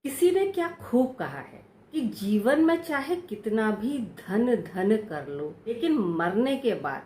किसी ने क्या खूब कहा है कि जीवन में चाहे कितना भी धन धन कर लो, लेकिन मरने के बाद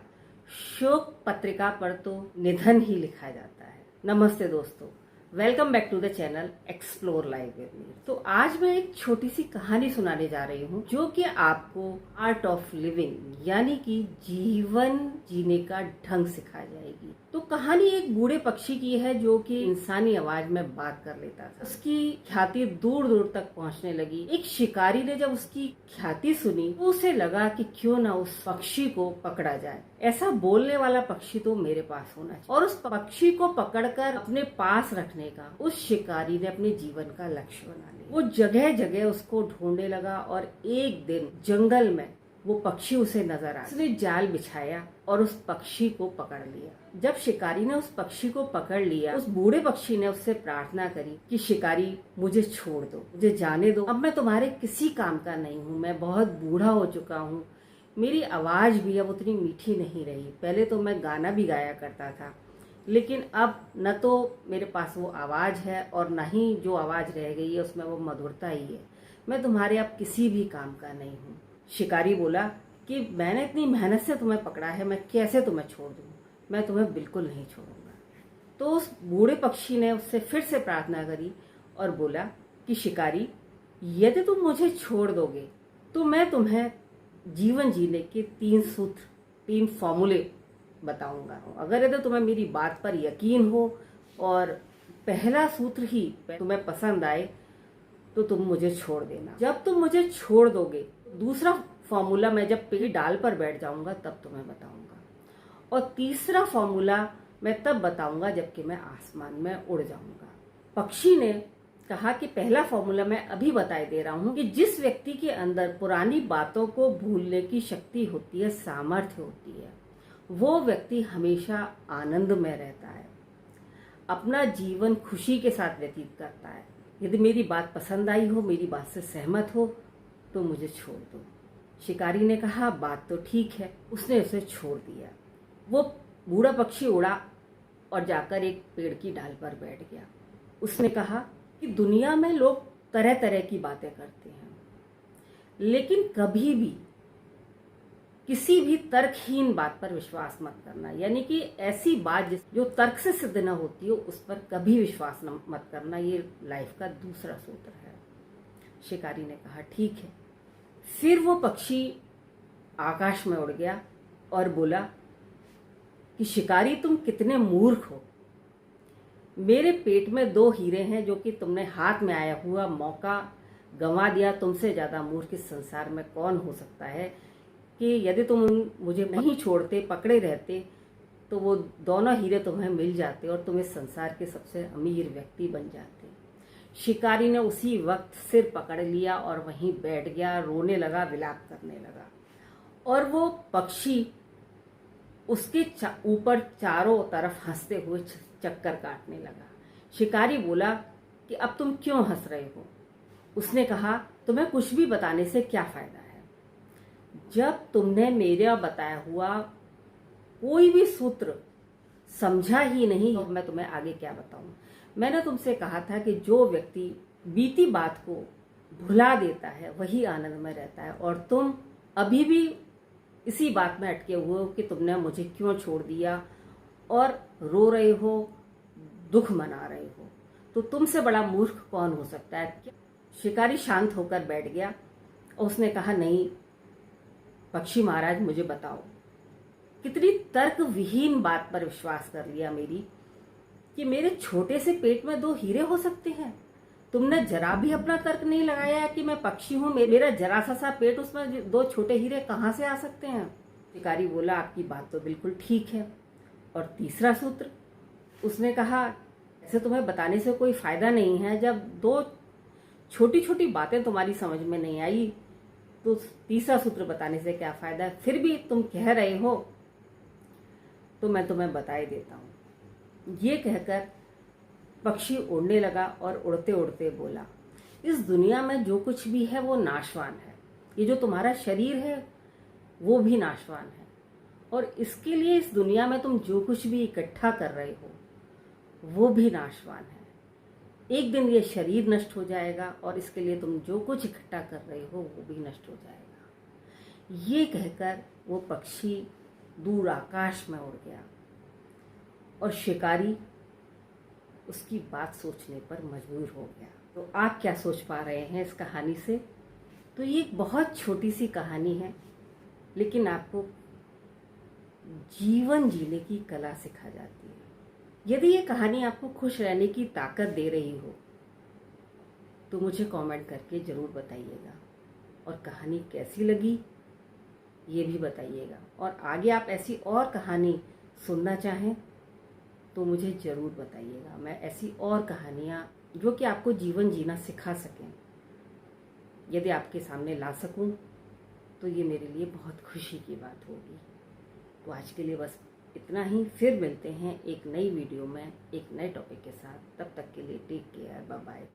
शोक पत्रिका पर तो निधन ही लिखा जाता है। नमस्ते दोस्तों, welcome back to the channel explore life with me. तो आज मैं एक छोटी सी कहानी सुनाने जा रही हूँ जो कि आपको आर्ट ऑफ लिविंग यानी कि जीवन जीने का ढंग सिखा जाएगी। तो कहानी एक बूढ़े पक्षी की है जो कि इंसानी आवाज में बात कर लेता था। उसकी ख्याति दूर दूर तक पहुंचने लगी। एक शिकारी ने जब उसकी ख्याति सुनी तो उसे लगा कि क्यों ना उस पक्षी को पकड़ा जाए। ऐसा बोलने वाला पक्षी तो मेरे पास होना चाहिए। और उस पक्षी को पकड़कर अपने पास रखने का उस शिकारी ने अपने जीवन का लक्ष्य बना लिया। वो जगह जगह उसको ढूंढने लगा और एक दिन जंगल में वो पक्षी उसे नजर आया। उसने जाल बिछाया और उस पक्षी को पकड़ लिया। जब शिकारी ने उस पक्षी को पकड़ लिया, उस बूढ़े पक्षी ने उससे प्रार्थना करी कि शिकारी मुझे छोड़ दो, मुझे जाने दो। अब मैं तुम्हारे किसी काम का नहीं हूँ, मैं बहुत बूढ़ा हो चुका हूँ, मेरी आवाज भी अब उतनी मीठी नहीं रही। पहले तो मैं गाना भी गाया करता था, लेकिन अब न तो मेरे पास वो आवाज है और न ही जो आवाज रह गई है उसमें वो मधुरता ही है। मैं तुम्हारे अब किसी भी काम का नहीं हूँ। शिकारी बोला कि मैंने इतनी मेहनत से तुम्हें पकड़ा है, मैं कैसे तुम्हें छोड़ दूँ? मैं तुम्हें बिल्कुल नहीं छोड़ूंगा। तो उस बूढ़े पक्षी ने उससे फिर से प्रार्थना करी और बोला कि शिकारी, यदि तुम मुझे छोड़ दोगे तो मैं तुम्हें जीवन जीने के 3 सूत्र, 3 फॉर्मूले बताऊंगा। अगर यदि तुम्हें मेरी बात पर यकीन हो और पहला सूत्र ही तुम्हें पसंद आए तो तुम मुझे छोड़ देना। जब तुम मुझे छोड़ दोगे, दूसरा फॉर्मूला मैं जब पेड़ डाल पर बैठ जाऊंगा तब तुम्हें बताऊंगा, और तीसरा फॉर्मूला मैं तब बताऊंगा जबकि मैं आसमान में उड़ जाऊंगा। पक्षी ने कहा कि पहला फॉर्मूला मैं अभी बताए दे रहा हूं कि जिस व्यक्ति के अंदर पुरानी बातों को भूलने की शक्ति होती है, सामर्थ्य होती है, वो व्यक्ति हमेशा आनंद में रहता है, अपना जीवन खुशी के साथ व्यतीत करता है। यदि मेरी बात पसंद आई हो, मेरी बात से सहमत हो तो मुझे छोड़ दो। शिकारी ने कहा बात तो ठीक है। उसने उसे छोड़ दिया। वो बूढ़ा पक्षी उड़ा और जाकर एक पेड़ की डाल पर बैठ गया। उसने कहा कि दुनिया में लोग तरह तरह की बातें करते हैं, लेकिन कभी भी किसी भी तर्कहीन बात पर विश्वास मत करना। यानी कि ऐसी बात जो तर्क से सिद्ध न होती हो उस पर कभी विश्वास मत करना। ये लाइफ का दूसरा सूत्र है। शिकारी ने कहा ठीक है। फिर वो पक्षी आकाश में उड़ गया और बोला कि शिकारी, तुम कितने मूर्ख हो। मेरे पेट में 2 हीरे हैं जो कि तुमने हाथ में आया हुआ मौका गंवा दिया। तुमसे ज्यादा मूर्ख इस संसार में कौन हो सकता है कि यदि तुम मुझे नहीं छोड़ते, पकड़े रहते, तो वो दोनों हीरे तुम्हें मिल जाते और तुम इस संसार के सबसे अमीर व्यक्ति बन जाते। शिकारी ने उसी वक्त सिर पकड़ लिया और वहीं बैठ गया, रोने लगा, विलाप करने लगा। और वो पक्षी उसके ऊपर चारों तरफ हंसते हुए चक्कर काटने लगा। शिकारी बोला कि अब तुम क्यों हंस रहे हो? उसने कहा तुम्हें कुछ भी बताने से क्या फायदा है, जब तुमने मेरा बताया हुआ कोई भी सूत्र समझा ही नहीं, तो मैं तुम्हें आगे क्या बताऊं। मैंने तुमसे कहा था कि जो व्यक्ति बीती बात को भुला देता है वही आनंद में रहता है, और तुम अभी भी इसी बात में अटके हुए हो कि तुमने मुझे क्यों छोड़ दिया और रो रहे हो, दुख मना रहे हो। तो तुमसे बड़ा मूर्ख कौन हो सकता है? शिकारी शांत होकर बैठ गया और उसने कहा नहीं पक्षी महाराज, मुझे बताओ कितनी तर्क विहीन बात पर विश्वास कर लिया मेरी कि मेरे छोटे से पेट में 2 हीरे हो सकते हैं। तुमने जरा भी अपना तर्क नहीं लगाया कि मैं पक्षी हूं, मेरा जरा सा पेट, उसमें 2 छोटे हीरे कहां से आ सकते हैं? शिकारी बोला आपकी बात तो बिल्कुल ठीक है। और तीसरा सूत्र? उसने कहा ऐसे तुम्हें बताने से कोई फायदा नहीं है। जब 2 छोटी छोटी बातें तुम्हारी समझ में नहीं आई तो तीसरा सूत्र बताने से क्या फायदा है? फिर भी तुम कह रहे हो तो मैं तुम्हें बताए देता हूं। ये कहकर पक्षी उड़ने लगा और उड़ते उड़ते बोला इस दुनिया में जो कुछ भी है वो नाशवान है। ये जो तुम्हारा शरीर है वो भी नाशवान है, और इसके लिए इस दुनिया में तुम जो कुछ भी इकट्ठा कर रहे हो वो भी नाशवान है। एक दिन ये शरीर नष्ट हो जाएगा और इसके लिए तुम जो कुछ इकट्ठा कर रहे हो वो भी नष्ट हो जाएगा। ये कहकर वो पक्षी दूर आकाश में उड़ गया और शिकारी उसकी बात सोचने पर मजबूर हो गया। तो आप क्या सोच पा रहे हैं इस कहानी से? तो ये एक बहुत छोटी सी कहानी है, लेकिन आपको जीवन जीने की कला सिखा जाती है। यदि ये कहानी आपको खुश रहने की ताकत दे रही हो तो मुझे कमेंट करके ज़रूर बताइएगा, और कहानी कैसी लगी ये भी बताइएगा। और आगे आप ऐसी और कहानी सुनना चाहें तो मुझे ज़रूर बताइएगा। मैं ऐसी और कहानियाँ जो कि आपको जीवन जीना सिखा सकें, यदि आपके सामने ला सकूं तो ये मेरे लिए बहुत खुशी की बात होगी। तो आज के लिए बस इतना ही। फिर मिलते हैं एक नई वीडियो में एक नए टॉपिक के साथ। तब तक के लिए टेक केयर, बाय बाय।